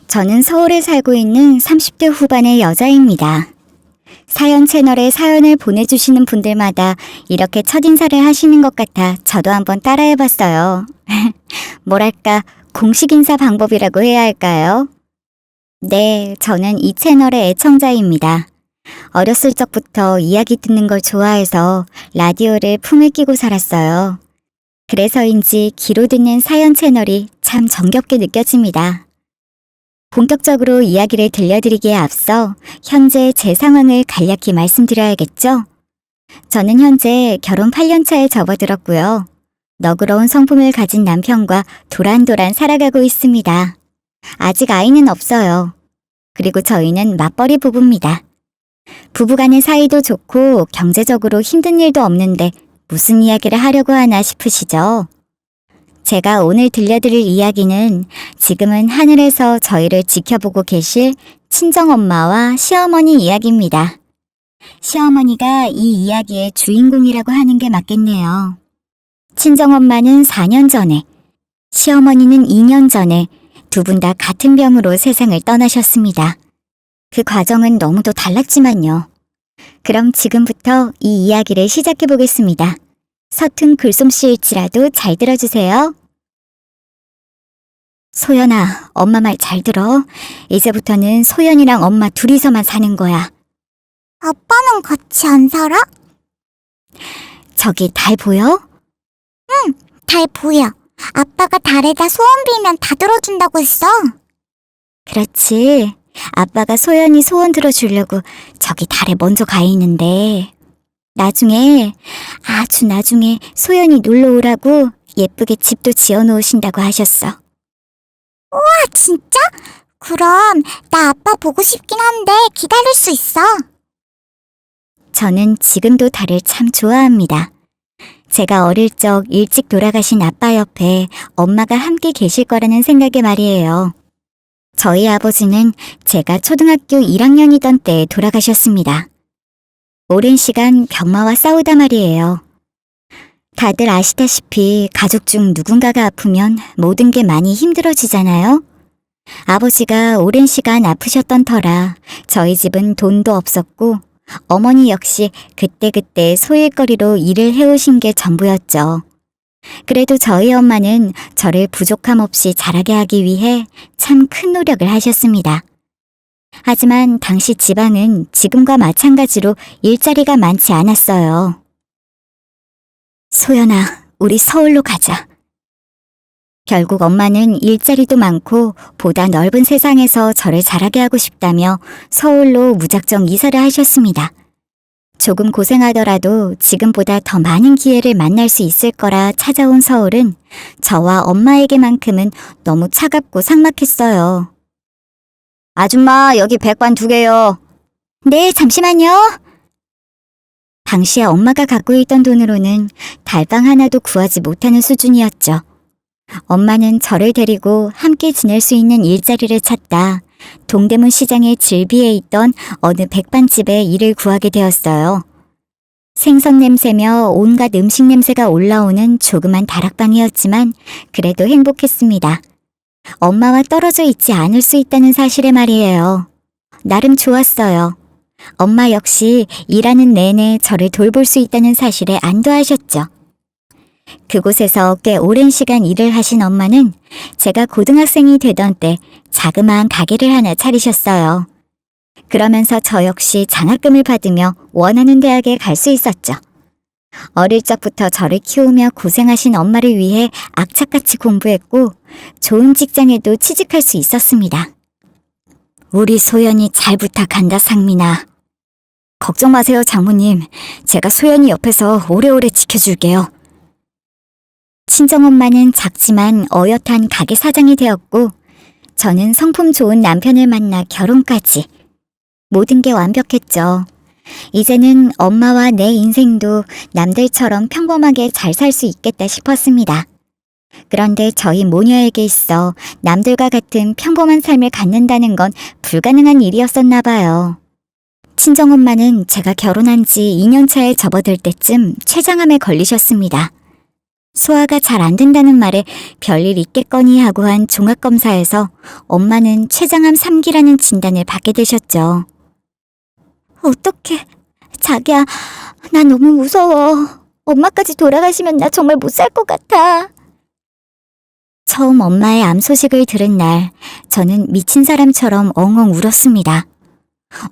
저는 서울에 살고 있는 30대 후반의 여자입니다. 사연 채널에 사연을 보내주시는 분들마다 이렇게 첫인사를 하시는 것 같아 저도 한번 따라해봤어요. 뭐랄까, 공식 인사 방법이라고 해야 할까요? 네, 저는 이 채널의 애청자입니다. 어렸을 적부터 이야기 듣는 걸 좋아해서 라디오를 품에 끼고 살았어요. 그래서인지 귀로 듣는 사연 채널이 참 정겹게 느껴집니다. 본격적으로 이야기를 들려드리기에 앞서 현재 제 상황을 간략히 말씀드려야겠죠? 저는 현재 결혼 8년차에 접어들었고요. 너그러운 성품을 가진 남편과 도란도란 살아가고 있습니다. 아직 아이는 없어요. 그리고 저희는 맞벌이 부부입니다. 부부간의 사이도 좋고 경제적으로 힘든 일도 없는데 무슨 이야기를 하려고 하나 싶으시죠? 제가 오늘 들려드릴 이야기는 지금은 하늘에서 저희를 지켜보고 계실 친정엄마와 시어머니 이야기입니다. 시어머니가 이 이야기의 주인공이라고 하는 게 맞겠네요. 친정엄마는 4년 전에, 시어머니는 2년 전에 두 분 다 같은 병으로 세상을 떠나셨습니다. 그 과정은 너무도 달랐지만요. 그럼 지금부터 이 이야기를 시작해 보겠습니다. 서툰 글솜씨일지라도 잘 들어주세요. 소연아, 엄마 말 잘 들어. 이제부터는 소연이랑 엄마 둘이서만 사는 거야. 아빠는 같이 안 살아? 저기 달 보여? 달 보여. 아빠가 달에다 소원 빌면 다 들어준다고 했어. 그렇지. 아빠가 소연이 소원 들어주려고 저기 달에 먼저 가 있는데 나중에, 아주 나중에 소연이 놀러 오라고 예쁘게 집도 지어 놓으신다고 하셨어. 아, 진짜? 그럼 나 아빠 보고 싶긴 한데 기다릴 수 있어. 저는 지금도 달을 참 좋아합니다. 제가 어릴 적 일찍 돌아가신 아빠 옆에 엄마가 함께 계실 거라는 생각에 말이에요. 저희 아버지는 제가 초등학교 1학년이던 때에 돌아가셨습니다. 오랜 시간 병마와 싸우다 말이에요. 다들 아시다시피 가족 중 누군가가 아프면 모든 게 많이 힘들어지잖아요. 아버지가 오랜 시간 아프셨던 터라 저희 집은 돈도 없었고 어머니 역시 그때그때 소일거리로 일을 해오신 게 전부였죠. 그래도 저희 엄마는 저를 부족함 없이 자라게 하기 위해 참 큰 노력을 하셨습니다. 하지만 당시 지방은 지금과 마찬가지로 일자리가 많지 않았어요. 소연아, 우리 서울로 가자. 결국 엄마는 일자리도 많고 보다 넓은 세상에서 저를 자라게 하고 싶다며 서울로 무작정 이사를 하셨습니다. 조금 고생하더라도 지금보다 더 많은 기회를 만날 수 있을 거라 찾아온 서울은 저와 엄마에게만큼은 너무 차갑고 삭막했어요. 아줌마, 여기 백반 2개요. 네, 잠시만요. 당시에 엄마가 갖고 있던 돈으로는 달방 하나도 구하지 못하는 수준이었죠. 엄마는 저를 데리고 함께 지낼 수 있는 일자리를 찾다 동대문 시장의 질비에 있던 어느 백반집에 일을 구하게 되었어요. 생선 냄새며 온갖 음식 냄새가 올라오는 조그만 다락방이었지만 그래도 행복했습니다. 엄마와 떨어져 있지 않을 수 있다는 사실에 말이에요. 나름 좋았어요. 엄마 역시 일하는 내내 저를 돌볼 수 있다는 사실에 안도하셨죠. 그곳에서 꽤 오랜 시간 일을 하신 엄마는 제가 고등학생이 되던 때 자그마한 가게를 하나 차리셨어요. 그러면서 저 역시 장학금을 받으며 원하는 대학에 갈 수 있었죠. 어릴 적부터 저를 키우며 고생하신 엄마를 위해 악착같이 공부했고 좋은 직장에도 취직할 수 있었습니다. 우리 소연이 잘 부탁한다, 상민아. 걱정 마세요, 장모님. 제가 소연이 옆에서 오래오래 지켜줄게요. 친정엄마는 작지만 어엿한 가게 사장이 되었고 저는 성품 좋은 남편을 만나 결혼까지. 모든 게 완벽했죠. 이제는 엄마와 내 인생도 남들처럼 평범하게 잘 살 수 있겠다 싶었습니다. 그런데 저희 모녀에게 있어 남들과 같은 평범한 삶을 갖는다는 건 불가능한 일이었었나 봐요. 친정엄마는 제가 결혼한 지 2년 차에 접어들 때쯤 췌장암에 걸리셨습니다. 소화가 잘 안 된다는 말에 별일 있겠거니 하고 한 종합검사에서 엄마는 췌장암 3기라는 진단을 받게 되셨죠. 어떡해. 자기야, 나 너무 무서워. 엄마까지 돌아가시면 나 정말 못 살 것 같아. 처음 엄마의 암 소식을 들은 날, 저는 미친 사람처럼 엉엉 울었습니다.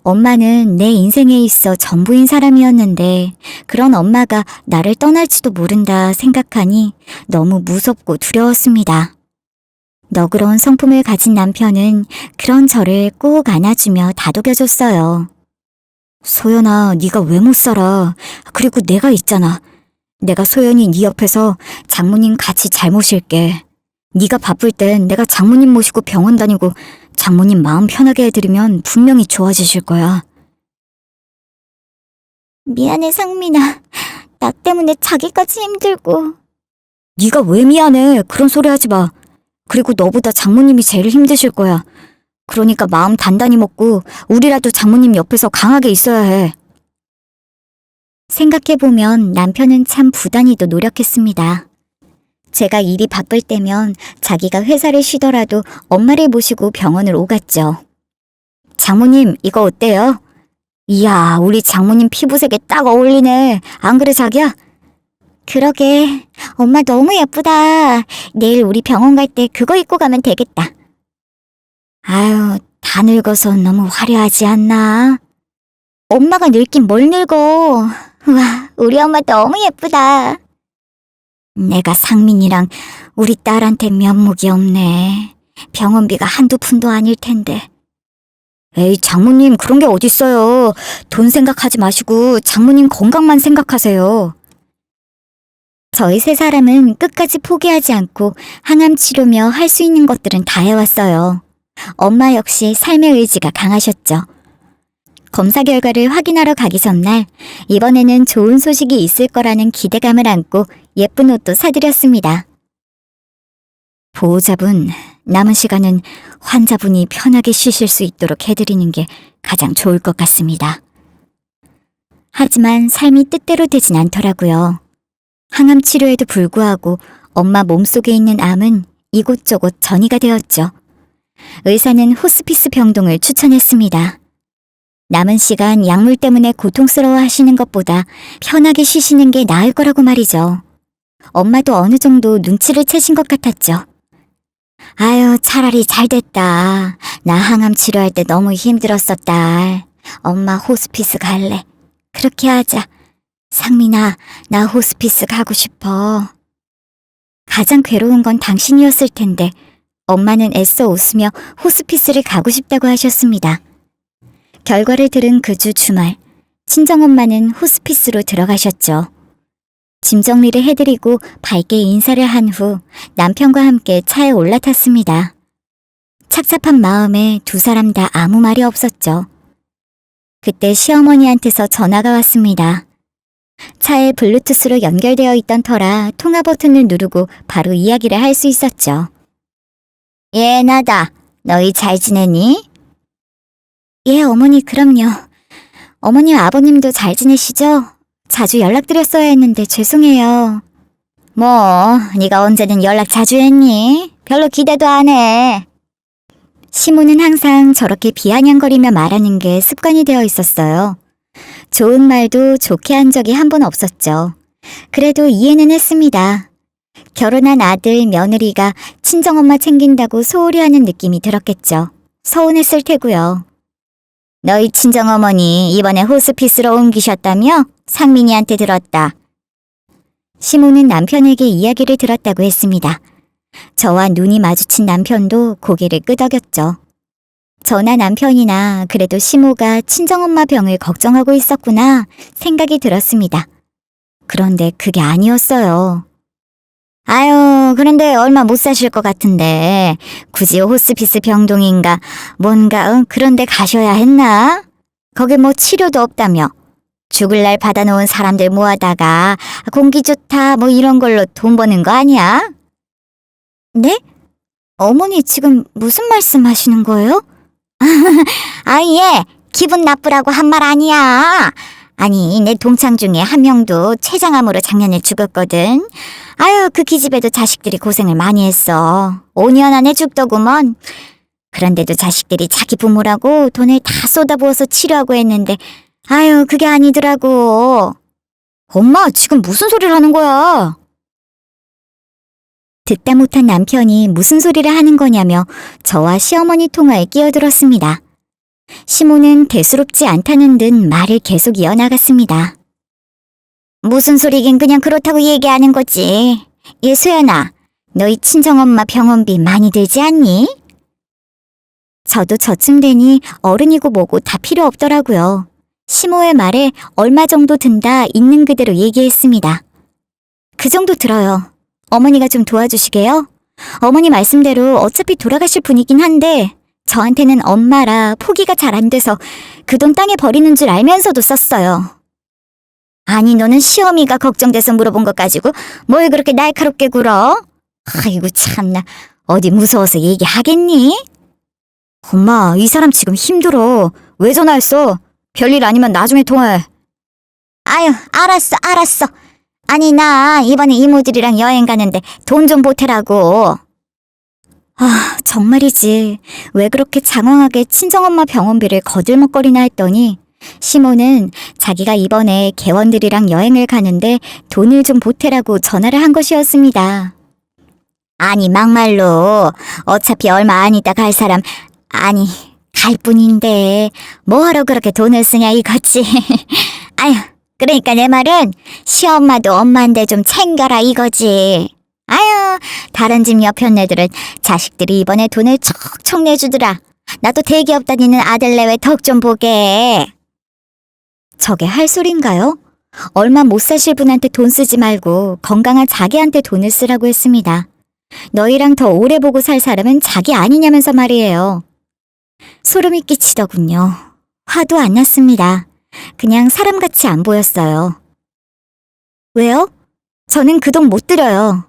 엄마는 내 인생에 있어 전부인 사람이었는데 그런 엄마가 나를 떠날지도 모른다 생각하니 너무 무섭고 두려웠습니다. 너그러운 성품을 가진 남편은 그런 저를 꼭 안아주며 다독여줬어요. 소연아, 네가 왜 못 살아? 그리고 내가 있잖아. 내가 소연이 네 옆에서 장모님 같이 잘 모실게. 네가 바쁠 땐 내가 장모님 모시고 병원 다니고 장모님 마음 편하게 해드리면 분명히 좋아지실 거야. 미안해, 상민아. 나 때문에 자기까지 힘들고. 네가 왜 미안해? 그런 소리 하지 마. 그리고 너보다 장모님이 제일 힘드실 거야. 그러니까 마음 단단히 먹고 우리라도 장모님 옆에서 강하게 있어야 해. 생각해보면 남편은 참 부단히도 노력했습니다. 제가 일이 바쁠 때면 자기가 회사를 쉬더라도 엄마를 모시고 병원을 오갔죠. 장모님, 이거 어때요? 이야, 우리 장모님 피부색에 딱 어울리네. 안 그래, 자기야? 그러게, 엄마 너무 예쁘다. 내일 우리 병원 갈 때 그거 입고 가면 되겠다. 아유, 다 늙어서 너무 화려하지 않나? 엄마가 늙긴 뭘 늙어. 우와, 우리 엄마 너무 예쁘다. 내가 상민이랑 우리 딸한테 면목이 없네. 병원비가 한두 푼도 아닐 텐데. 에이, 장모님 그런 게 어딨어요. 돈 생각하지 마시고 장모님 건강만 생각하세요. 저희 세 사람은 끝까지 포기하지 않고 항암 치료며 할 수 있는 것들은 다 해왔어요. 엄마 역시 삶의 의지가 강하셨죠. 검사 결과를 확인하러 가기 전날 이번에는 좋은 소식이 있을 거라는 기대감을 안고 예쁜 옷도 사드렸습니다. 보호자분, 남은 시간은 환자분이 편하게 쉬실 수 있도록 해드리는 게 가장 좋을 것 같습니다. 하지만 삶이 뜻대로 되진 않더라고요. 항암 치료에도 불구하고 엄마 몸속에 있는 암은 이곳저곳 전이가 되었죠. 의사는 호스피스 병동을 추천했습니다. 남은 시간 약물 때문에 고통스러워 하시는 것보다 편하게 쉬시는 게 나을 거라고 말이죠. 엄마도 어느 정도 눈치를 채신 것 같았죠. 아유, 차라리 잘 됐다. 나 항암 치료할 때 너무 힘들었어, 딸. 엄마 호스피스 갈래. 그렇게 하자. 상민아, 나 호스피스 가고 싶어. 가장 괴로운 건 당신이었을 텐데 엄마는 애써 웃으며 호스피스를 가고 싶다고 하셨습니다. 결과를 들은 그 주 주말, 친정엄마는 호스피스로 들어가셨죠. 짐 정리를 해드리고 밝게 인사를 한 후 남편과 함께 차에 올라탔습니다. 착잡한 마음에 두 사람 다 아무 말이 없었죠. 그때 시어머니한테서 전화가 왔습니다. 차에 블루투스로 연결되어 있던 터라 통화 버튼을 누르고 바로 이야기를 할 수 있었죠. 예, 나다. 너희 잘 지내니? 예, 어머니, 그럼요. 어머니, 아버님도 잘 지내시죠? 자주 연락드렸어야 했는데 죄송해요. 뭐, 네가 언제는 연락 자주 했니? 별로 기대도 안 해. 시모는 항상 저렇게 비아냥거리며 말하는 게 습관이 되어 있었어요. 좋은 말도 좋게 한 적이 한 번 없었죠. 그래도 이해는 했습니다. 결혼한 아들, 며느리가 친정엄마 챙긴다고 소홀히 하는 느낌이 들었겠죠. 서운했을 테고요. 너희 친정어머니 이번에 호스피스로 옮기셨다며? 상민이한테 들었다. 시모는 남편에게 이야기를 들었다고 했습니다. 저와 눈이 마주친 남편도 고개를 끄덕였죠. 저나 남편이나 그래도 시모가 친정엄마 병을 걱정하고 있었구나 생각이 들었습니다. 그런데 그게 아니었어요. 아유, 그런데 얼마 못 사실 것 같은데 굳이 호스피스 병동인가 뭔가 그런 데 가셔야 했나? 거기 뭐 치료도 없다며. 죽을 날 받아놓은 사람들 모아다가 공기 좋다 뭐 이런 걸로 돈 버는 거 아니야? 네? 어머니 지금 무슨 말씀 하시는 거예요? 아, 예. 기분 나쁘라고 한 말 아니야. 아니, 내 동창 중에 한 명도 췌장암으로 작년에 죽었거든. 아유, 그 기집애도 자식들이 고생을 많이 했어. 5년 안에 죽더구먼. 그런데도 자식들이 자기 부모라고 돈을 다 쏟아부어서 치료하고 했는데, 아유, 그게 아니더라고. 엄마, 지금 무슨 소리를 하는 거야? 듣다 못한 남편이 무슨 소리를 하는 거냐며 저와 시어머니 통화에 끼어들었습니다. 시모는 대수롭지 않다는 듯 말을 계속 이어나갔습니다. 무슨 소리긴 그냥 그렇다고 얘기하는 거지. 얘 소연아, 너희 친정엄마 병원비 많이 들지 않니? 저도 저쯤 되니 어른이고 뭐고 다 필요 없더라고요. 시모의 말에 얼마 정도 든다 있는 그대로 얘기했습니다. 그 정도 들어요. 어머니가 좀 도와주시게요? 어머니 말씀대로 어차피 돌아가실 분이긴 한데 저한테는 엄마라 포기가 잘 안 돼서 그 돈 땅에 버리는 줄 알면서도 썼어요. 아니, 너는 시어미가 걱정돼서 물어본 것 가지고 뭘 그렇게 날카롭게 굴어? 아이고 참나, 어디 무서워서 얘기하겠니? 엄마, 이 사람 지금 힘들어. 왜 전화했어? 별일 아니면 나중에 통화해. 아유, 알았어. 아니, 나 이번에 이모들이랑 여행 가는데 돈 좀 보태라고. 아, 정말이지. 왜 그렇게 장황하게 친정엄마 병원비를 거들먹거리나 했더니 시모는 자기가 이번에 개원들이랑 여행을 가는데 돈을 좀 보태라고 전화를 한 것이었습니다. 아니, 막말로 어차피 얼마 안 있다 갈 사람, 아니, 갈 뿐인데 뭐하러 그렇게 돈을 쓰냐 이거지. 아휴, 그러니까 내 말은 시엄마도 엄마인데 좀 챙겨라 이거지. 아유, 다른 집 옆편네들은 자식들이 이번에 돈을 척척 내주더라. 나도 대기업 다니는 아들 내외 덕 좀 보게. 저게 할 소린가요? 얼마 못 사실 분한테 돈 쓰지 말고 건강한 자기한테 돈을 쓰라고 했습니다. 너희랑 더 오래 보고 살 사람은 자기 아니냐면서 말이에요. 소름이 끼치더군요. 화도 안 났습니다. 그냥 사람같이 안 보였어요. 왜요? 저는 그 돈 못 드려요.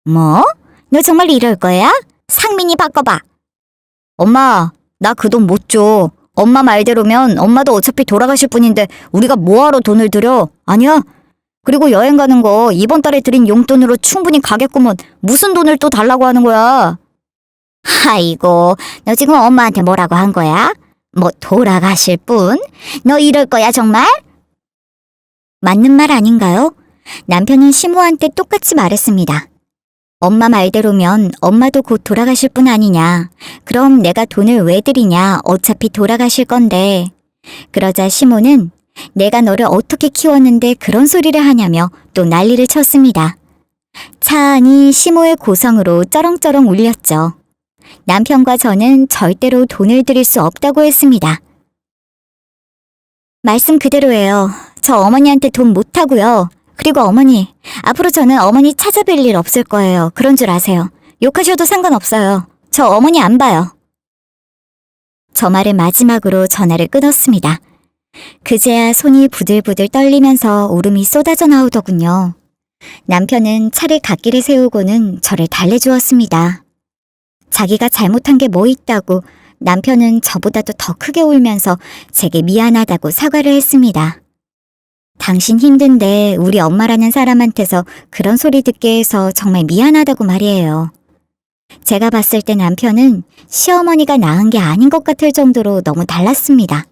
뭐? 너 정말 이럴 거야? 상민이 바꿔봐. 엄마, 나 그 돈 못 줘. 엄마 말대로면 엄마도 어차피 돌아가실 분인데 우리가 뭐하러 돈을 들여? 아니야. 그리고 여행 가는 거 이번 달에 드린 용돈으로 충분히 가겠구먼. 무슨 돈을 또 달라고 하는 거야? 아이고, 너 지금 엄마한테 뭐라고 한 거야? 뭐 돌아가실 분? 너 이럴 거야 정말? 맞는 말 아닌가요? 남편은 시모한테 똑같이 말했습니다. 엄마 말대로면 엄마도 곧 돌아가실 분 아니냐. 그럼 내가 돈을 왜 드리냐. 어차피 돌아가실 건데. 그러자 시모는 내가 너를 어떻게 키웠는데 그런 소리를 하냐며 또 난리를 쳤습니다. 차 안이 시모의 고성으로 쩌렁쩌렁 울렸죠. 남편과 저는 절대로 돈을 드릴 수 없다고 했습니다. 말씀 그대로예요. 저 어머니한테 돈 못 하고요. 그리고 어머니, 앞으로 저는 어머니 찾아뵐 일 없을 거예요. 그런 줄 아세요. 욕하셔도 상관없어요. 저 어머니 안 봐요. 저 말을 마지막으로 전화를 끊었습니다. 그제야 손이 부들부들 떨리면서 울음이 쏟아져 나오더군요. 남편은 차를 갓길에 세우고는 저를 달래주었습니다. 자기가 잘못한 게 뭐 있다고 남편은 저보다도 더 크게 울면서 제게 미안하다고 사과를 했습니다. 당신 힘든데 우리 엄마라는 사람한테서 그런 소리 듣게 해서 정말 미안하다고 말이에요. 제가 봤을 때 남편은 시어머니가 낳은 게 아닌 것 같을 정도로 너무 달랐습니다.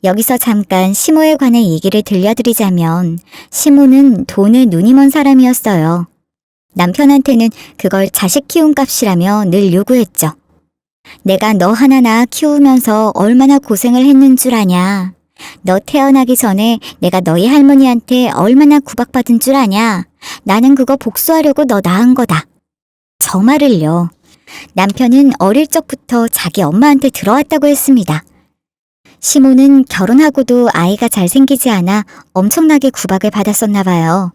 여기서 잠깐 시모에 관해 얘기를 들려드리자면 시모는 돈에 눈이 먼 사람이었어요. 남편한테는 그걸 자식 키운 값이라며 늘 요구했죠. 내가 너 하나 낳아 키우면서 얼마나 고생을 했는 줄 아냐. 너 태어나기 전에 내가 너희 할머니한테 얼마나 구박받은 줄 아냐. 나는 그거 복수하려고 너 낳은 거다. 저 말을요. 남편은 어릴 적부터 자기 엄마한테 들어왔다고 했습니다. 시모는 결혼하고도 아이가 잘 생기지 않아 엄청나게 구박을 받았었나 봐요.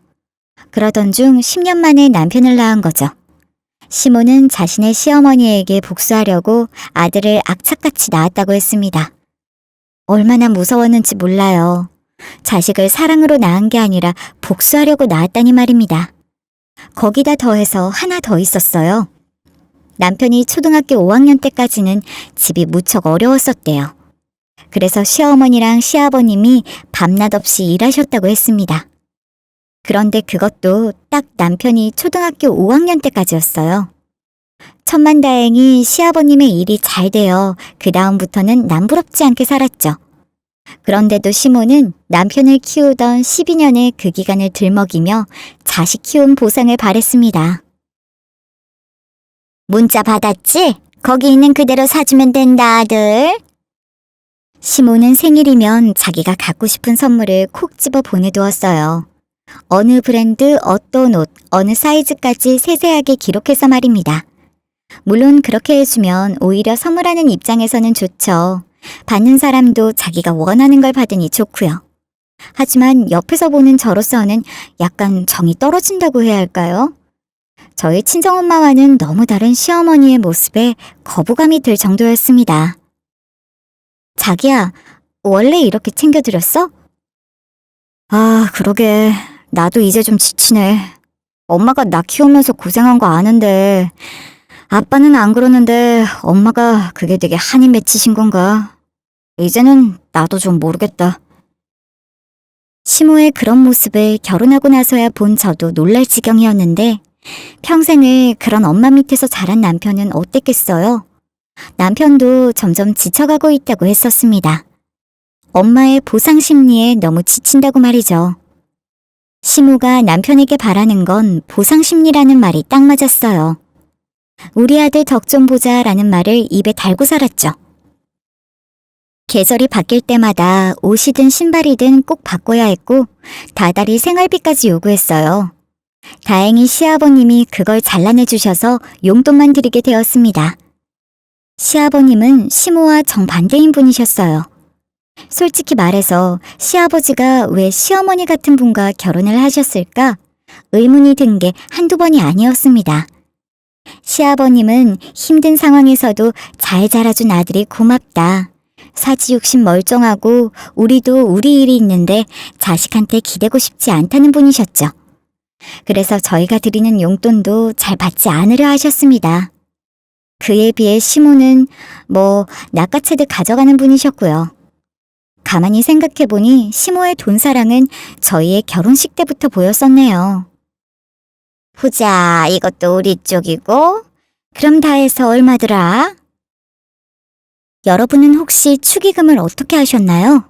그러던 중 10년 만에 남편을 낳은 거죠. 시모는 자신의 시어머니에게 복수하려고 아들을 악착같이 낳았다고 했습니다. 얼마나 무서웠는지 몰라요. 자식을 사랑으로 낳은 게 아니라 복수하려고 낳았다니 말입니다. 거기다 더해서 하나 더 있었어요. 남편이 초등학교 5학년 때까지는 집이 무척 어려웠었대요. 그래서 시어머니랑 시아버님이 밤낮 없이 일하셨다고 했습니다. 그런데 그것도 딱 남편이 초등학교 5학년 때까지였어요. 천만다행히 시아버님의 일이 잘 되어 그 다음부터는 남부럽지 않게 살았죠. 그런데도 시모는 남편을 키우던 12년의 그 기간을 들먹이며 자식 키운 보상을 바랬습니다. 문자 받았지? 거기 있는 그대로 사주면 된다, 아들. 시모는 생일이면 자기가 갖고 싶은 선물을 콕 집어 보내두었어요. 어느 브랜드, 어떤 옷, 어느 사이즈까지 세세하게 기록해서 말입니다. 물론 그렇게 해주면 오히려 선물하는 입장에서는 좋죠. 받는 사람도 자기가 원하는 걸 받으니 좋고요. 하지만 옆에서 보는 저로서는 약간 정이 떨어진다고 해야 할까요? 저희 친정엄마와는 너무 다른 시어머니의 모습에 거부감이 들 정도였습니다. 자기야, 원래 이렇게 챙겨드렸어? 아, 그러게. 나도 이제 좀 지치네. 엄마가 나 키우면서 고생한 거 아는데 아빠는 안 그러는데 엄마가 그게 되게 한이 맺히신 건가? 이제는 나도 좀 모르겠다. 시모의 그런 모습을 결혼하고 나서야 본 저도 놀랄 지경이었는데 평생을 그런 엄마 밑에서 자란 남편은 어땠겠어요? 남편도 점점 지쳐가고 있다고 했었습니다. 엄마의 보상 심리에 너무 지친다고 말이죠. 시모가 남편에게 바라는 건 보상 심리라는 말이 딱 맞았어요. 우리 아들 덕 좀 보자라는 말을 입에 달고 살았죠. 계절이 바뀔 때마다 옷이든 신발이든 꼭 바꿔야 했고 다달이 생활비까지 요구했어요. 다행히 시아버님이 그걸 잘라내 주셔서 용돈만 드리게 되었습니다. 시아버님은 시모와 정반대인 분이셨어요. 솔직히 말해서 시아버지가 왜 시어머니 같은 분과 결혼을 하셨을까? 의문이 든 게 한두 번이 아니었습니다. 시아버님은 힘든 상황에서도 잘 자라준 아들이 고맙다. 사지욕심 멀쩡하고 우리도 우리 일이 있는데 자식한테 기대고 싶지 않다는 분이셨죠. 그래서 저희가 드리는 용돈도 잘 받지 않으려 하셨습니다. 그에 비해 시모는 낚아채듯 가져가는 분이셨고요. 가만히 생각해보니 시모의 돈사랑은 저희의 결혼식 때부터 보였었네요. 보자, 이것도 우리 쪽이고 그럼 다 해서 얼마더라? 여러분은 혹시 축의금을 어떻게 하셨나요?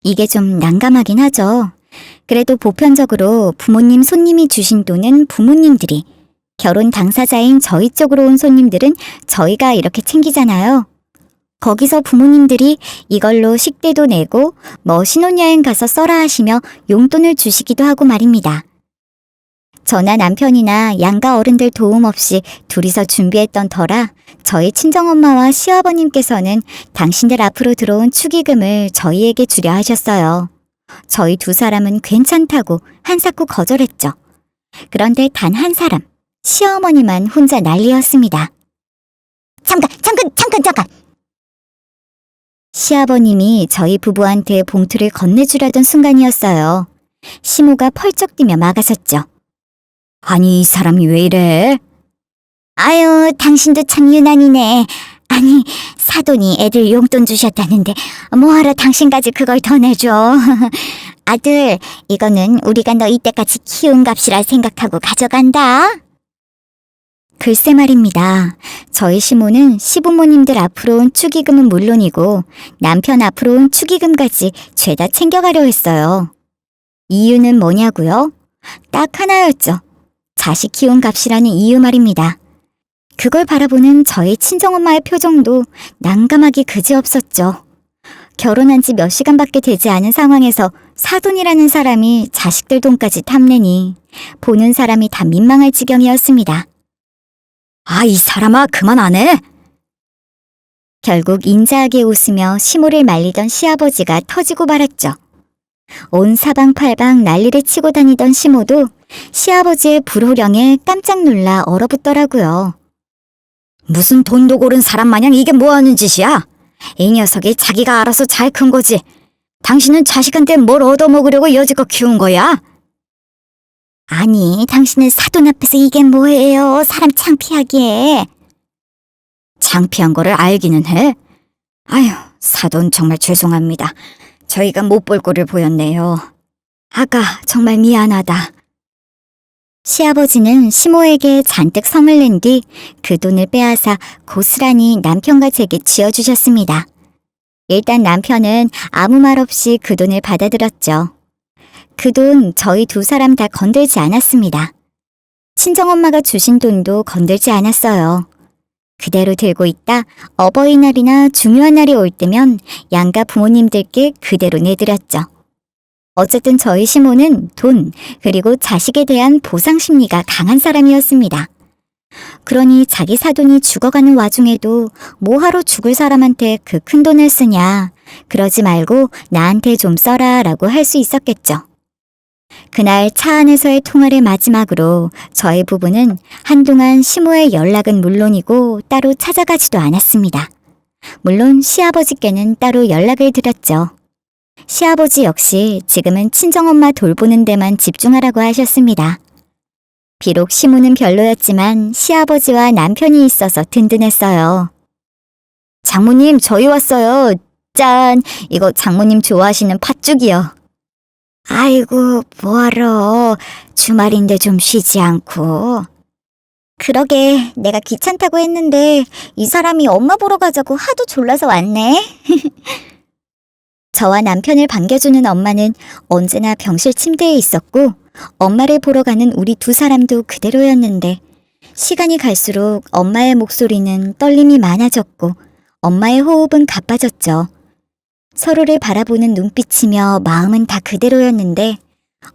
이게 좀 난감하긴 하죠. 그래도 보편적으로 부모님 손님이 주신 돈은 부모님들이, 결혼 당사자인 저희 쪽으로 온 손님들은 저희가 이렇게 챙기잖아요. 거기서 부모님들이 이걸로 식대도 내고 신혼여행 가서 써라 하시며 용돈을 주시기도 하고 말입니다. 저나 남편이나 양가 어른들 도움 없이 둘이서 준비했던 터라 저희 친정엄마와 시아버님께서는 당신들 앞으로 들어온 축의금을 저희에게 주려 하셨어요. 저희 두 사람은 괜찮다고 한사코 거절했죠. 그런데 단 한 사람, 시어머니만 혼자 난리였습니다. 잠깐! 시아버님이 저희 부부한테 봉투를 건네주려던 순간이었어요. 시모가 펄쩍 뛰며 막아섰죠. 아니, 이 사람이 왜 이래? 아유, 당신도 참 유난이네. 아니, 사돈이 애들 용돈 주셨다는데 뭐하러 당신까지 그걸 더 내줘. 아들, 이거는 우리가 너 이때까지 키운 값이라 생각하고 가져간다. 글쎄 말입니다. 저희 시모는 시부모님들 앞으로 온 축의금은 물론이고 남편 앞으로 온 축의금까지 죄다 챙겨가려 했어요. 이유는 뭐냐고요? 딱 하나였죠. 자식 키운 값이라는 이유 말입니다. 그걸 바라보는 저희 친정엄마의 표정도 난감하기 그지없었죠. 결혼한 지 몇 시간밖에 되지 않은 상황에서 사돈이라는 사람이 자식들 돈까지 탐내니 보는 사람이 다 민망할 지경이었습니다. 아, 이 사람아, 그만 안 해? 결국 인자하게 웃으며 시모를 말리던 시아버지가 터지고 말았죠. 온 사방팔방 난리를 치고 다니던 시모도 시아버지의 불호령에 깜짝 놀라 얼어붙더라고요. 무슨 돈도 고른 사람 마냥 이게 뭐하는 짓이야? 이 녀석이 자기가 알아서 잘 큰 거지. 당신은 자식한테 뭘 얻어먹으려고 여지껏 키운 거야? 아니, 당신은 사돈 앞에서 이게 뭐예요? 사람 창피하게. 창피한 거를 알기는 해. 아휴, 사돈 정말 죄송합니다. 저희가 못 볼 꼴을 보였네요. 아가, 정말 미안하다. 시아버지는 시모에게 잔뜩 성을 낸 뒤 그 돈을 빼앗아 고스란히 남편과 제게 쥐어주셨습니다. 일단 남편은 아무 말 없이 그 돈을 받아들었죠. 그 돈 저희 두 사람 다 건들지 않았습니다. 친정엄마가 주신 돈도 건들지 않았어요. 그대로 들고 있다 어버이날이나 중요한 날이 올 때면 양가 부모님들께 그대로 내드렸죠. 어쨌든 저희 시모는 돈 그리고 자식에 대한 보상 심리가 강한 사람이었습니다. 그러니 자기 사돈이 죽어가는 와중에도 뭐하러 죽을 사람한테 그 큰 돈을 쓰냐, 그러지 말고 나한테 좀 써라 라고 할 수 있었겠죠. 그날 차 안에서의 통화를 마지막으로 저희 부부는 한동안 시모의 연락은 물론이고 따로 찾아가지도 않았습니다. 물론 시아버지께는 따로 연락을 드렸죠. 시아버지 역시 지금은 친정엄마 돌보는 데만 집중하라고 하셨습니다. 비록 시모는 별로였지만 시아버지와 남편이 있어서 든든했어요. 장모님, 저희 왔어요. 짠! 이거 장모님 좋아하시는 팥죽이요. 아이고, 뭐하러. 주말인데 좀 쉬지 않고. 그러게, 내가 귀찮다고 했는데 이 사람이 엄마 보러 가자고 하도 졸라서 왔네. 저와 남편을 반겨주는 엄마는 언제나 병실 침대에 있었고 엄마를 보러 가는 우리 두 사람도 그대로였는데 시간이 갈수록 엄마의 목소리는 떨림이 많아졌고 엄마의 호흡은 가빠졌죠. 서로를 바라보는 눈빛이며 마음은 다 그대로였는데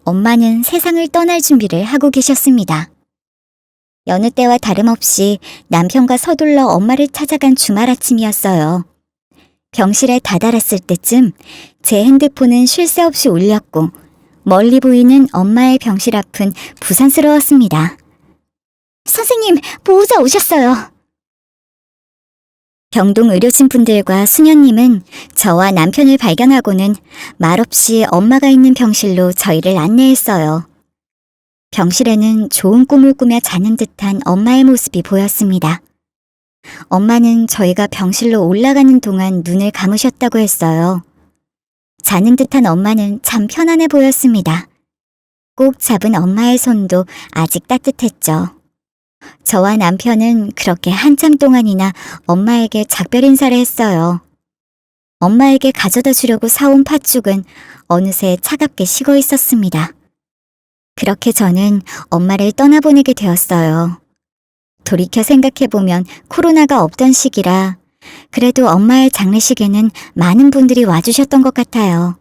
엄마는 세상을 떠날 준비를 하고 계셨습니다. 여느 때와 다름없이 남편과 서둘러 엄마를 찾아간 주말 아침이었어요. 병실에 다다랐을 때쯤 제 핸드폰은 쉴 새 없이 울렸고 멀리 보이는 엄마의 병실 앞은 부산스러웠습니다. 선생님, 보호자 오셨어요. 병동 의료진 분들과 수녀님은 저와 남편을 발견하고는 말없이 엄마가 있는 병실로 저희를 안내했어요. 병실에는 좋은 꿈을 꾸며 자는 듯한 엄마의 모습이 보였습니다. 엄마는 저희가 병실로 올라가는 동안 눈을 감으셨다고 했어요. 자는 듯한 엄마는 참 편안해 보였습니다. 꼭 잡은 엄마의 손도 아직 따뜻했죠. 저와 남편은 그렇게 한참 동안이나 엄마에게 작별 인사를 했어요. 엄마에게 가져다 주려고 사온 팥죽은 어느새 차갑게 식어 있었습니다. 그렇게 저는 엄마를 떠나보내게 되었어요. 돌이켜 생각해보면 코로나가 없던 시기라 그래도 엄마의 장례식에는 많은 분들이 와주셨던 것 같아요.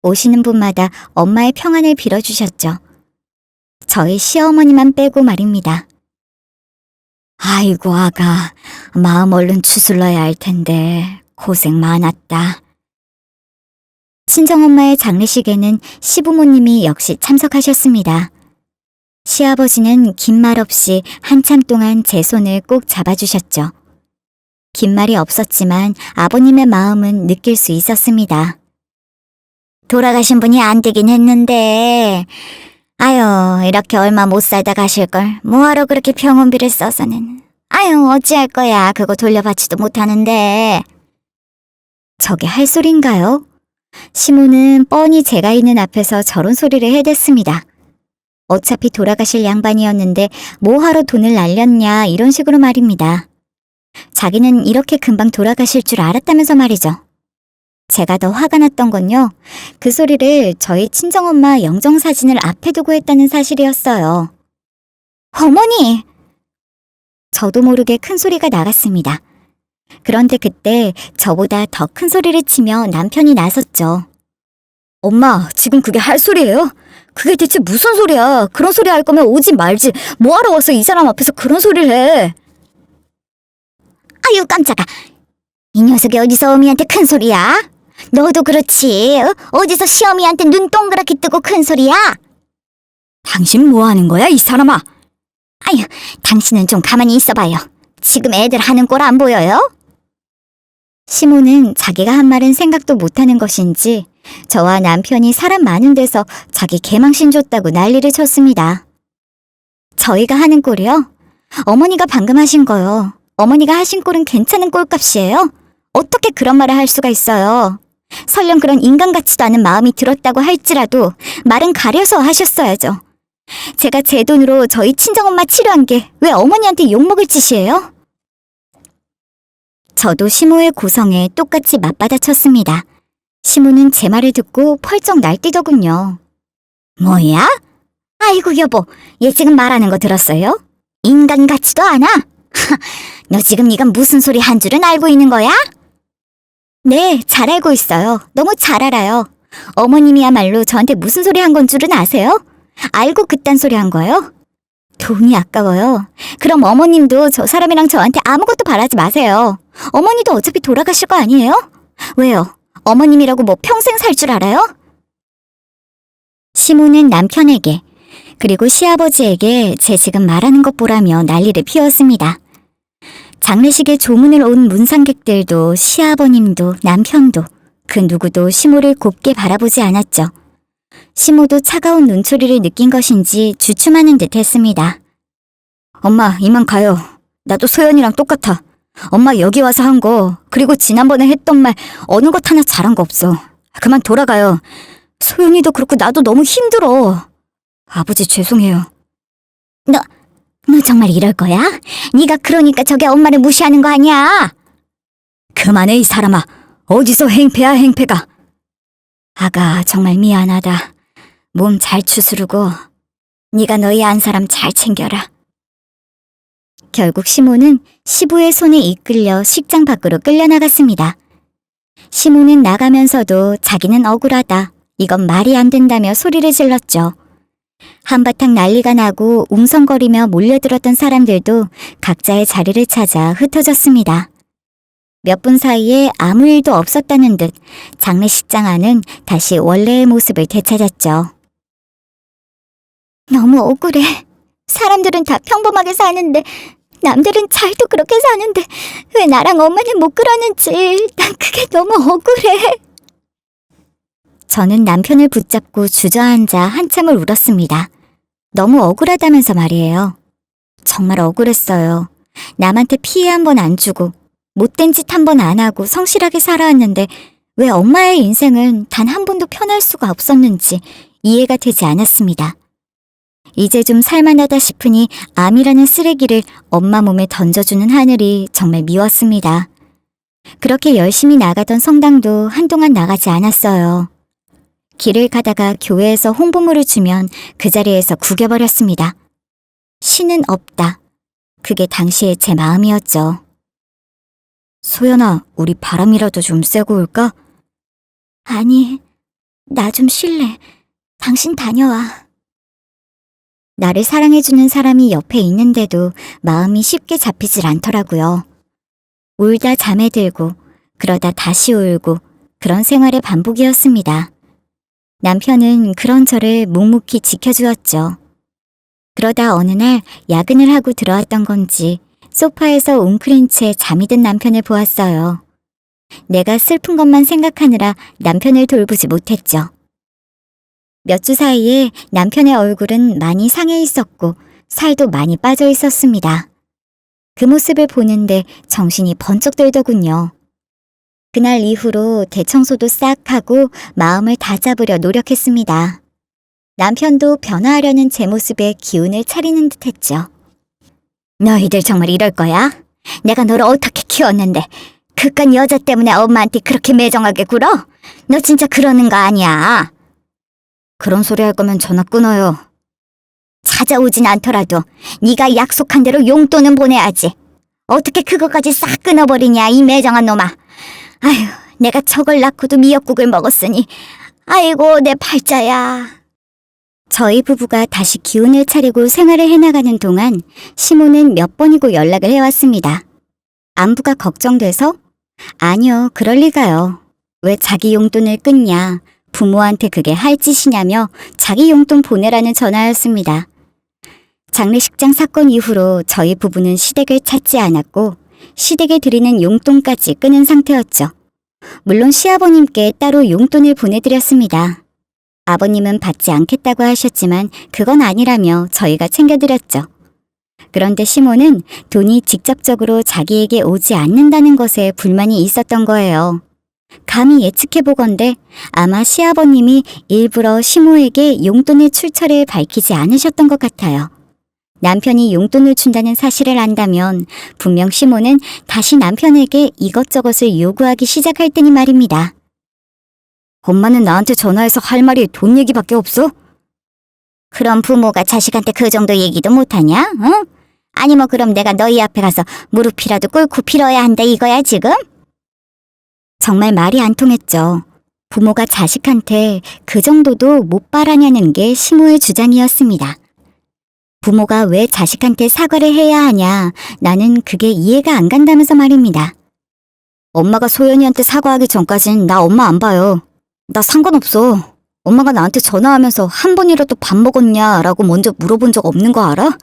오시는 분마다 엄마의 평안을 빌어주셨죠. 저희 시어머니만 빼고 말입니다. 아이고 아가, 마음 얼른 추슬러야 할 텐데 고생 많았다. 친정엄마의 장례식에는 시부모님이 역시 참석하셨습니다. 시아버지는 긴 말 없이 한참 동안 제 손을 꼭 잡아주셨죠. 긴 말이 없었지만 아버님의 마음은 느낄 수 있었습니다. 돌아가신 분이 안 되긴 했는데 아유, 이렇게 얼마 못 살다 가실걸 뭐하러 그렇게 병원비를 써서는. 아유, 어찌할 거야. 그거 돌려받지도 못하는데. 저게 할 소린가요? 시모는 뻔히 제가 있는 앞에서 저런 소리를 해댔습니다. 어차피 돌아가실 양반이었는데 뭐하러 돈을 날렸냐 이런 식으로 말입니다. 자기는 이렇게 금방 돌아가실 줄 알았다면서 말이죠. 제가 더 화가 났던 건요. 그 소리를 저희 친정엄마 영정사진을 앞에 두고 했다는 사실이었어요. 어머니! 저도 모르게 큰 소리가 나갔습니다. 그런데 그때 저보다 더 큰 소리를 치며 남편이 나섰죠. 엄마, 지금 그게 할 소리예요? 그게 대체 무슨 소리야? 그런 소리 할 거면 오지 말지. 뭐하러 와서 이 사람 앞에서 그런 소리를 해? 아유, 깜짝아. 이 녀석이 어디서 어미한테 큰 소리야? 너도 그렇지. 어디서 시어미한테 눈 동그랗게 뜨고 큰 소리야? 당신 뭐 하는 거야, 이 사람아? 아유, 당신은 좀 가만히 있어봐요. 지금 애들 하는 꼴 안 보여요? 시모는 자기가 한 말은 생각도 못하는 것인지 저와 남편이 사람 많은 데서 자기 개망신 줬다고 난리를 쳤습니다. 저희가 하는 꼴이요? 어머니가 방금 하신 거요. 어머니가 하신 꼴은 괜찮은 꼴값이에요? 어떻게 그런 말을 할 수가 있어요? 설령 그런 인간 같지도 않은 마음이 들었다고 할지라도 말은 가려서 하셨어야죠. 제가 제 돈으로 저희 친정엄마 치료한 게 왜 어머니한테 욕먹을 짓이에요? 저도 시모의 고성에 똑같이 맞받아쳤습니다. 시모는 제 말을 듣고 펄쩍 날뛰더군요. 뭐야? 아이고 여보, 얘 지금 말하는 거 들었어요? 인간 같지도 않아? 너 지금 네가 무슨 소리 한 줄은 알고 있는 거야? 네, 잘 알고 있어요. 너무 잘 알아요. 어머님이야말로 저한테 무슨 소리 한 건 줄은 아세요? 알고 그딴 소리 한 거예요? 돈이 아까워요. 그럼 어머님도 저 사람이랑 저한테 아무것도 바라지 마세요. 어머니도 어차피 돌아가실 거 아니에요? 왜요? 어머님이라고 뭐 평생 살 줄 알아요? 시모는 남편에게 그리고 시아버지에게 제 지금 말하는 것 보라며 난리를 피웠습니다. 장례식에 조문을 온 문상객들도 시아버님도 남편도 그 누구도 시모를 곱게 바라보지 않았죠. 시모도 차가운 눈초리를 느낀 것인지 주춤하는 듯 했습니다. 엄마, 이만 가요. 나도 소연이랑 똑같아. 엄마 여기 와서 한 거, 그리고 지난번에 했던 말 어느 것 하나 잘한 거 없어. 그만 돌아가요. 소연이도 그렇고 나도 너무 힘들어. 아버지 죄송해요. 너 정말 이럴 거야? 네가 그러니까 저게 엄마를 무시하는 거 아니야? 그만해 이 사람아. 어디서 행패야 행패가. 아가 정말 미안하다. 몸 잘 추스르고 네가 너희 안 사람 잘 챙겨라. 결국 시모는 시부의 손에 이끌려 식장 밖으로 끌려나갔습니다. 시모는 나가면서도 자기는 억울하다. 이건 말이 안 된다며 소리를 질렀죠. 한바탕 난리가 나고 웅성거리며 몰려들었던 사람들도 각자의 자리를 찾아 흩어졌습니다. 몇 분 사이에 아무 일도 없었다는 듯 장례식장 안은 다시 원래의 모습을 되찾았죠. 너무 억울해. 사람들은 다 평범하게 사는데 남들은 잘도 그렇게 사는데 왜 나랑 엄마는 못 그러는지 난 그게 너무 억울해. 저는 남편을 붙잡고 주저앉아 한참을 울었습니다. 너무 억울하다면서 말이에요. 정말 억울했어요. 남한테 피해 한 번 안 주고 못된 짓 한 번 안 하고 성실하게 살아왔는데 왜 엄마의 인생은 단 한 번도 편할 수가 없었는지 이해가 되지 않았습니다. 이제 좀 살만하다 싶으니 암이라는 쓰레기를 엄마 몸에 던져주는 하늘이 정말 미웠습니다. 그렇게 열심히 나가던 성당도 한동안 나가지 않았어요. 길을 가다가 교회에서 홍보물을 주면 그 자리에서 구겨버렸습니다. 신은 없다. 그게 당시의 제 마음이었죠. 소연아, 우리 바람이라도 좀 쐬고 올까? 아니, 나 좀 쉴래. 당신 다녀와. 나를 사랑해주는 사람이 옆에 있는데도 마음이 쉽게 잡히질 않더라고요. 울다 잠에 들고 그러다 다시 울고 그런 생활의 반복이었습니다. 남편은 그런 저를 묵묵히 지켜주었죠. 그러다 어느 날 야근을 하고 들어왔던 건지 소파에서 웅크린 채 잠이 든 남편을 보았어요. 내가 슬픈 것만 생각하느라 남편을 돌보지 못했죠. 몇 주 사이에 남편의 얼굴은 많이 상해 있었고 살도 많이 빠져 있었습니다. 그 모습을 보는데 정신이 번쩍 들더군요. 그날 이후로 대청소도 싹 하고 마음을 다잡으려 노력했습니다. 남편도 변화하려는 제 모습에 기운을 차리는 듯 했죠. 너희들 정말 이럴 거야? 내가 너를 어떻게 키웠는데 그깟 여자 때문에 엄마한테 그렇게 매정하게 굴어? 너 진짜 그러는 거 아니야. 그런 소리 할 거면 전화 끊어요. 찾아오진 않더라도 네가 약속한 대로 용돈은 보내야지. 어떻게 그거까지 싹 끊어버리냐 이 매정한 놈아. 아휴, 내가 저걸 낳고도 미역국을 먹었으니 아이고 내 팔자야. 저희 부부가 다시 기운을 차리고 생활을 해나가는 동안 시모는 몇 번이고 연락을 해왔습니다. 안부가 걱정돼서? 아니요, 그럴 리가요. 왜 자기 용돈을 끊냐, 부모한테 그게 할 짓이냐며 자기 용돈 보내라는 전화였습니다. 장례식장 사건 이후로 저희 부부는 시댁을 찾지 않았고 시댁에 드리는 용돈까지 끊은 상태였죠. 물론 시아버님께 따로 용돈을 보내드렸습니다. 아버님은 받지 않겠다고 하셨지만 그건 아니라며 저희가 챙겨드렸죠. 그런데 시모는 돈이 직접적으로 자기에게 오지 않는다는 것에 불만이 있었던 거예요. 감히 예측해보건대 아마 시아버님이 일부러 시모에게 용돈의 출처를 밝히지 않으셨던 것 같아요. 남편이 용돈을 준다는 사실을 안다면 분명 시모는 다시 남편에게 이것저것을 요구하기 시작할 테니 말입니다. 엄마는 나한테 전화해서 할 말이 돈 얘기밖에 없어? 그럼 부모가 자식한테 그 정도 얘기도 못하냐? 응? 아니 뭐 그럼 내가 너희 앞에 가서 무릎이라도 꿇고 빌어야 한다 이거야 지금? 정말 말이 안 통했죠. 부모가 자식한테 그 정도도 못 바라냐는 게 시모의 주장이었습니다. 부모가 왜 자식한테 사과를 해야 하냐, 나는 그게 이해가 안 간다면서 말입니다. 엄마가 소연이한테 사과하기 전까진 나 엄마 안 봐요. 나 상관없어. 엄마가 나한테 전화하면서 한 번이라도 밥 먹었냐라고 먼저 물어본 적 없는 거 알아?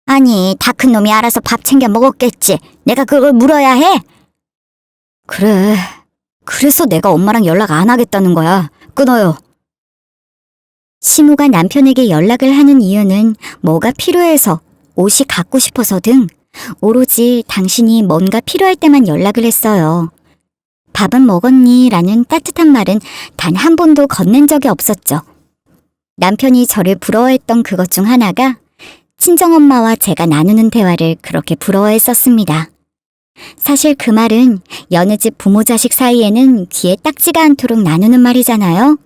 아니, 다 큰 놈이 알아서 밥 챙겨 먹었겠지. 내가 그걸 물어야 해? 그래. 그래서 내가 엄마랑 연락 안 하겠다는 거야. 끊어요. 시모가 남편에게 연락을 하는 이유는 뭐가 필요해서, 옷이 갖고 싶어서 등 오로지 당신이 뭔가 필요할 때만 연락을 했어요. 밥은 먹었니? 라는 따뜻한 말은 단 한 번도 건넨 적이 없었죠. 남편이 저를 부러워했던 그것 중 하나가 친정엄마와 제가 나누는 대화를 그렇게 부러워했었습니다. 사실 그 말은 여느 집 부모 자식 사이에는 귀에 딱지가 않도록 나누는 말이잖아요.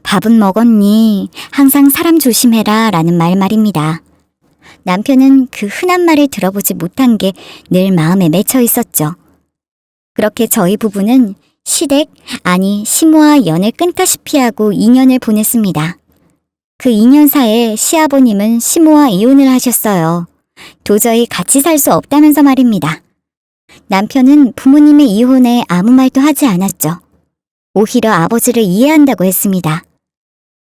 밥은 먹었니? 항상 사람 조심해라 라는 말입니다. 남편은 그 흔한 말을 들어보지 못한 게 늘 마음에 맺혀 있었죠. 그렇게 저희 부부는 시댁, 아니 시모와 연을 끊다시피 하고 2년을 보냈습니다. 그 2년 사이에 시아버님은 시모와 이혼을 하셨어요. 도저히 같이 살 수 없다면서 말입니다. 남편은 부모님의 이혼에 아무 말도 하지 않았죠. 오히려 아버지를 이해한다고 했습니다.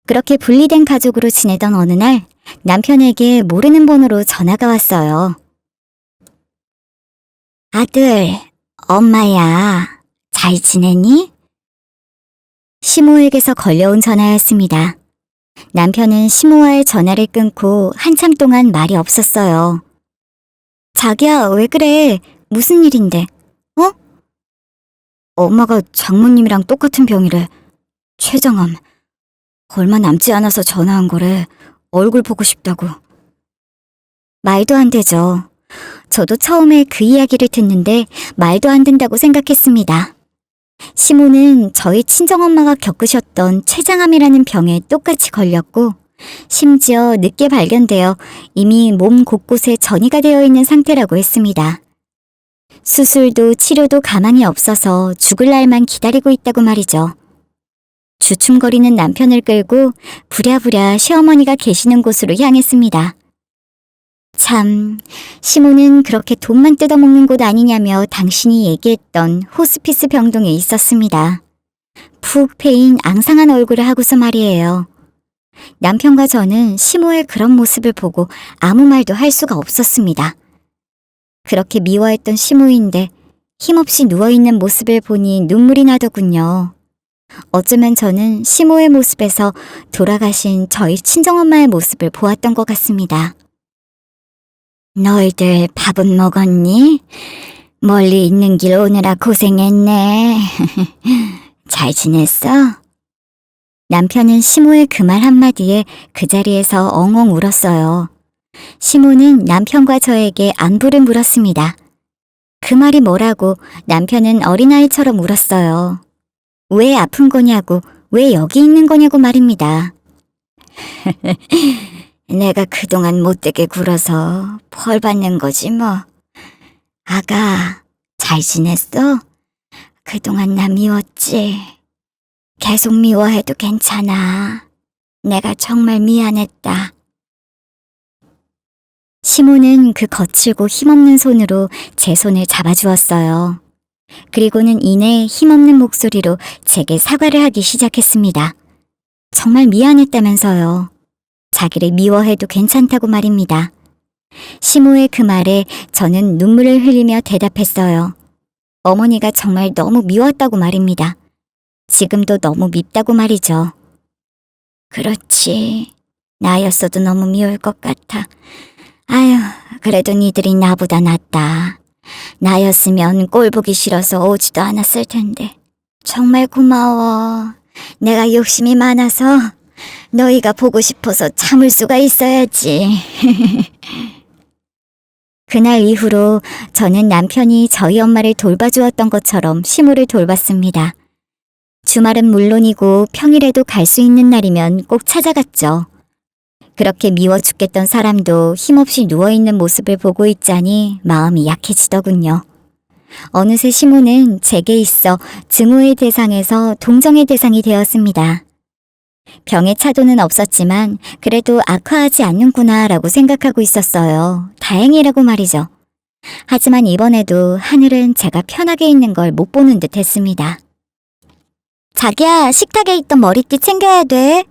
그렇게 분리된 가족으로 지내던 어느 날 남편에게 모르는 번호로 전화가 왔어요. 아들, 엄마야, 잘 지내니? 시모에게서 걸려온 전화였습니다. 남편은 시모와의 전화를 끊고 한참 동안 말이 없었어요. 자기야, 왜 그래? 무슨 일인데? 어? 엄마가 장모님이랑 똑같은 병이래. 췌장암. 얼마 남지 않아서 전화한 거래. 얼굴 보고 싶다고. 말도 안 되죠. 저도 처음에 그 이야기를 듣는데 말도 안 된다고 생각했습니다. 시모는 저희 친정엄마가 겪으셨던 췌장암이라는 병에 똑같이 걸렸고 심지어 늦게 발견되어 이미 몸 곳곳에 전이가 되어 있는 상태라고 했습니다. 수술도 치료도 가망이 없어서 죽을 날만 기다리고 있다고 말이죠. 주춤거리는 남편을 끌고 부랴부랴 시어머니가 계시는 곳으로 향했습니다. 참, 시모는 그렇게 돈만 뜯어먹는 곳 아니냐며 당신이 얘기했던 호스피스 병동에 있었습니다. 푹 패인 앙상한 얼굴을 하고서 말이에요. 남편과 저는 시모의 그런 모습을 보고 아무 말도 할 수가 없었습니다. 그렇게 미워했던 시모인데 힘없이 누워있는 모습을 보니 눈물이 나더군요. 어쩌면 저는 시모의 모습에서 돌아가신 저희 친정엄마의 모습을 보았던 것 같습니다. 너희들 밥은 먹었니? 멀리 있는 길 오느라 고생했네. 잘 지냈어? 남편은 시모의 그 말 한마디에 그 자리에서 엉엉 울었어요. 시모는 남편과 저에게 안부를 물었습니다. 그 말이 뭐라고 남편은 어린아이처럼 울었어요. 왜 아픈 거냐고, 왜 여기 있는 거냐고 말입니다. 내가 그동안 못되게 굴어서 벌 받는 거지 뭐. 아가, 잘 지냈어? 그동안 나 미웠지? 계속 미워해도 괜찮아. 내가 정말 미안했다. 시모는 그 거칠고 힘없는 손으로 제 손을 잡아주었어요. 그리고는 이내 힘없는 목소리로 제게 사과를 하기 시작했습니다. 정말 미안했다면서요. 자기를 미워해도 괜찮다고 말입니다. 시모의 그 말에 저는 눈물을 흘리며 대답했어요. 어머니가 정말 너무 미웠다고 말입니다. 지금도 너무 밉다고 말이죠. 그렇지. 나였어도 너무 미울 것 같아. 아휴, 그래도 니들이 나보다 낫다. 나였으면 꼴 보기 싫어서 오지도 않았을 텐데. 정말 고마워. 내가 욕심이 많아서 너희가 보고 싶어서 참을 수가 있어야지. 그날 이후로 저는 남편이 저희 엄마를 돌봐주었던 것처럼 시모를 돌봤습니다. 주말은 물론이고 평일에도 갈 수 있는 날이면 꼭 찾아갔죠. 그렇게 미워 죽겠던 사람도 힘없이 누워있는 모습을 보고 있자니 마음이 약해지더군요. 어느새 시모는 제게 있어 증오의 대상에서 동정의 대상이 되었습니다. 병의 차도는 없었지만 그래도 악화하지 않는구나라고 생각하고 있었어요. 다행이라고 말이죠. 하지만 이번에도 하늘은 제가 편하게 있는 걸 못 보는 듯 했습니다. 자기야, 식탁에 있던 머리띠 챙겨야 돼.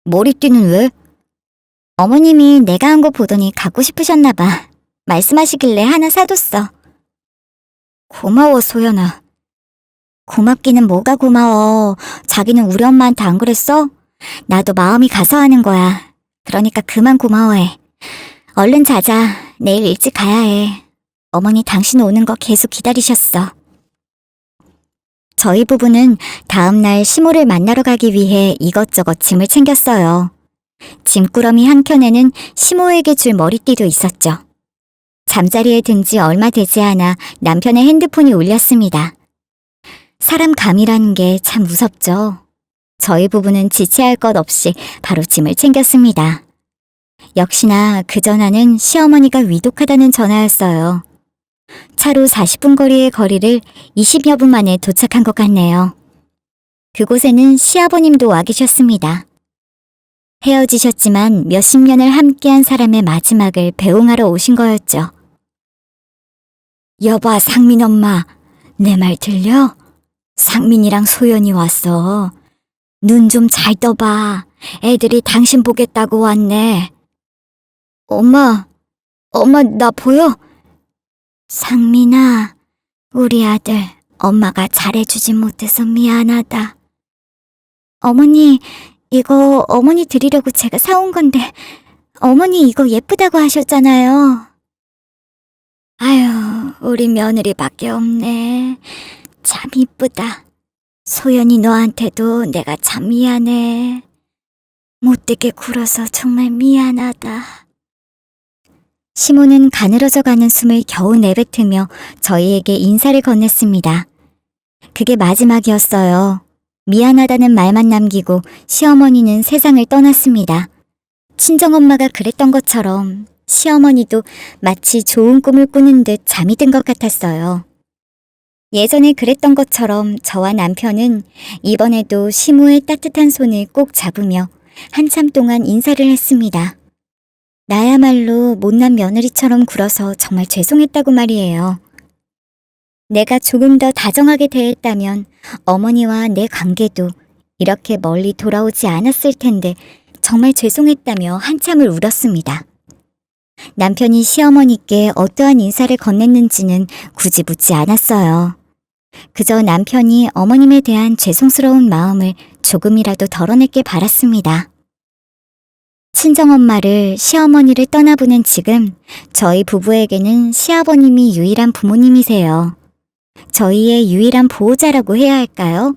머리띠는 왜? 어머님이 내가 한 거 보더니 갖고 싶으셨나 봐. 말씀하시길래 하나 사뒀어. 고마워, 소연아. 고맙기는 뭐가 고마워. 자기는 우리 엄마한테 안 그랬어? 나도 마음이 가서 하는 거야. 그러니까 그만 고마워해. 얼른 자자. 내일 일찍 가야 해. 어머니 당신 오는 거 계속 기다리셨어. 저희 부부는 다음날 시모를 만나러 가기 위해 이것저것 짐을 챙겼어요. 짐꾸러미 한켠에는 시모에게 줄 머리띠도 있었죠. 잠자리에 든 지 얼마 되지 않아 남편의 핸드폰이 울렸습니다. 사람 감이라는 게 참 무섭죠. 저희 부부는 지체할 것 없이 바로 짐을 챙겼습니다. 역시나 그 전화는 시어머니가 위독하다는 전화였어요. 차로 40분 거리의 거리를 20여 분 만에 도착한 것 같네요. 그곳에는 시아버님도 와 계셨습니다. 헤어지셨지만 몇십 년을 함께한 사람의 마지막을 배웅하러 오신 거였죠. 여봐, 상민 엄마. 내 말 들려? 상민이랑 소연이 왔어. 눈 좀 잘 떠봐. 애들이 당신 보겠다고 왔네. 엄마 나 보여? 상민아, 우리 아들 엄마가 잘해주지 못해서 미안하다. 어머니, 이거 어머니 드리려고 제가 사온 건데 어머니 이거 예쁘다고 하셨잖아요. 아유, 우리 며느리밖에 없네. 참 이쁘다. 소연이 너한테도 내가 참 미안해. 못되게 굴어서 정말 미안하다. 시모는 가늘어져가는 숨을 겨우 내뱉으며 저희에게 인사를 건넸습니다. 그게 마지막이었어요. 미안하다는 말만 남기고 시어머니는 세상을 떠났습니다. 친정엄마가 그랬던 것처럼 시어머니도 마치 좋은 꿈을 꾸는 듯 잠이 든 것 같았어요. 예전에 그랬던 것처럼 저와 남편은 이번에도 시모의 따뜻한 손을 꼭 잡으며 한참 동안 인사를 했습니다. 나야말로 못난 며느리처럼 굴어서 정말 죄송했다고 말이에요. 내가 조금 더 다정하게 대했다면 어머니와 내 관계도 이렇게 멀리 돌아오지 않았을 텐데 정말 죄송했다며 한참을 울었습니다. 남편이 시어머니께 어떠한 인사를 건넸는지는 굳이 묻지 않았어요. 그저 남편이 어머님에 대한 죄송스러운 마음을 조금이라도 덜어냈길 바랐습니다. 친정엄마를 시어머니를 떠나보낸 지금 저희 부부에게는 시아버님이 유일한 부모님이세요. 저희의 유일한 보호자라고 해야 할까요?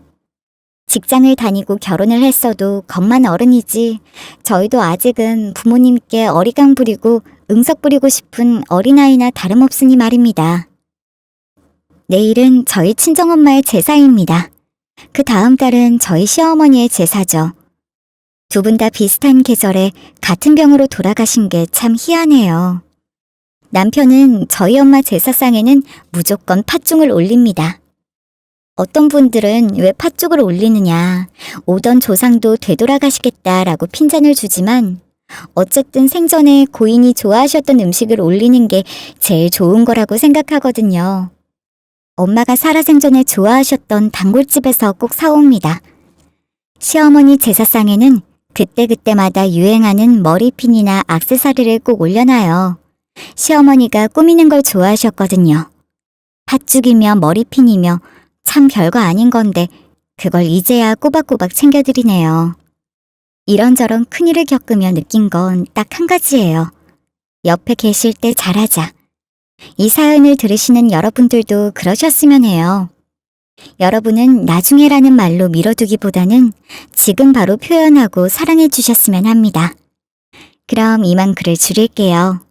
직장을 다니고 결혼을 했어도 겉만 어른이지 저희도 아직은 부모님께 어리광 부리고 응석 부리고 싶은 어린아이나 다름없으니 말입니다. 내일은 저희 친정엄마의 제사입니다. 그 다음 달은 저희 시어머니의 제사죠. 두 분 다 비슷한 계절에 같은 병으로 돌아가신 게 참 희한해요. 남편은 저희 엄마 제사상에는 무조건 팥죽을 올립니다. 어떤 분들은 왜 팥죽을 올리느냐, 오던 조상도 되돌아가시겠다라고 핀잔을 주지만 어쨌든 생전에 고인이 좋아하셨던 음식을 올리는 게 제일 좋은 거라고 생각하거든요. 엄마가 살아생전에 좋아하셨던 단골집에서 꼭 사옵니다. 시어머니 제사상에는 그때그때마다 유행하는 머리핀이나 액세서리를 꼭 올려놔요. 시어머니가 꾸미는 걸 좋아하셨거든요. 팥죽이며 머리핀이며 참 별거 아닌 건데 그걸 이제야 꼬박꼬박 챙겨드리네요. 이런저런 큰일을 겪으며 느낀 건 딱 한 가지예요. 옆에 계실 때 잘하자. 이 사연을 들으시는 여러분들도 그러셨으면 해요. 여러분은 나중에라는 말로 미뤄두기보다는 지금 바로 표현하고 사랑해 주셨으면 합니다. 그럼 이만 글을 줄일게요.